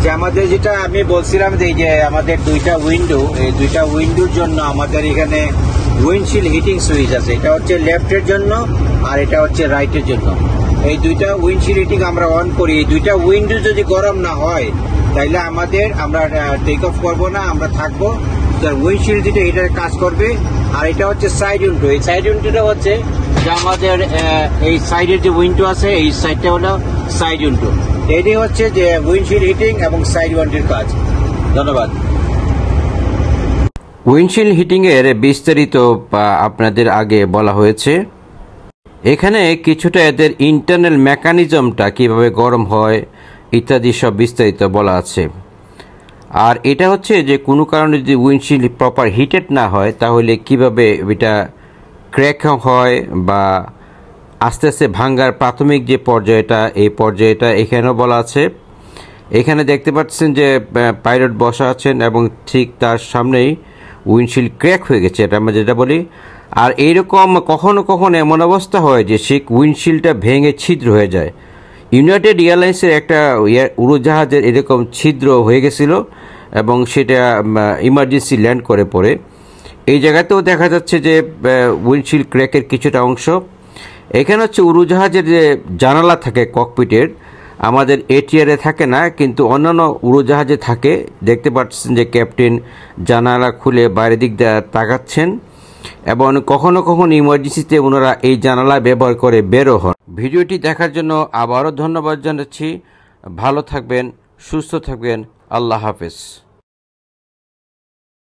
আচ্ছা, আমাদের যেটা আমি বলছিলাম যে এই যে আমাদের দুইটা উইন্ডো, এই দুইটা উইন্ডোর জন্য আমাদের এখানে উইন্ডশিল্ড হিটিং সুইচ আছে। এটা হচ্ছে লেফটের জন্য আর এটা হচ্ছে রাইটের জন্য। এই দুইটা উইন্ডশিল্ড হিটিং আমরা অন করি। এই দুইটা উইন্ডো যদি গরম না হয় তাইলে আমরা টেক অফ করবো না, আমরা থাকবো। উইন্ডশিল্ড যেটা এটার কাজ করবে। আর এটা হচ্ছে সাইড উইন্ডো। এই সাইড উইন্ডোটা হচ্ছে যে আমাদের এই সাইডের যে উইন্ডো আছে, এই সাইডটা হলো সাইড উইন্ডো। এটি হচ্ছে যে উইন্ডশিল্ড হিটিং এবং সাইড উইন্ডোর কাজ। ধন্যবাদ। উইন্ডশিল্ড হিটিং এর বিস্তারিত আপনাদের আগে বলা হয়েছে। এখানে কিছুটা এদের ইন্টারনাল মেকানিজমটা কিভাবে গরম হয় ইত্যাদি সব বিস্তারিত বলা আছে। আর এটা হচ্ছে যে কোনো কারণে যদি উইন্ডশিল্ড প্রপার হিটেড না হয় তাহলে কিভাবে এটা ক্র্যাক হয় বা আস্তে আস্তে ভাঙ্গার প্রাথমিক যে পর্যায়টা, এই পর্যায়টা এখানেও বলা আছে। এখানে দেখতে পাচ্ছেন যে পাইলট বসা আছেন এবং ঠিক তার সামনেই উইন্ডশিল্ড ক্র্যাক হয়ে গেছে, এটা আমরা যেটা বলি। আর এইরকম কখনো কখনো এমন অবস্থা হয় যে সেই উইন্ডশিল্ডটা ভেঙে ছিদ্র হয়ে যায়। ইউনাইটেড এয়ারলাইন্সের একটা উড়োজাহাজের এরকম ছিদ্র হয়ে গেছিল এবং সেটা ইমার্জেন্সি ল্যান্ড করে পড়ে। এই জায়গাতেও দেখা যাচ্ছে যে উইন্ডশিল্ড ক্র্যাকের কিছুটা অংশ। এখানে হচ্ছে উড়োজাহাজের যে জানালা থাকে ককপিটের, আমাদের এটিআরে থাকে না কিন্তু অন্যান্য উড়োজাহাজে থাকে। দেখতে পাচ্ছেন যে ক্যাপ্টেন জানালা খুলে বাইরের দিক দিয়ে তাকাচ্ছেন এবং কখনো কখনো ইমার্জেন্সিতে ওনারা এই জানালা ব্যবহার করে বেরো হন। ভিডিওটি দেখার জন্য আবারও ধন্যবাদ জানাচ্ছি। ভালো থাকবেন, সুস্থ থাকবেন। আল্লাহ হাফেজ।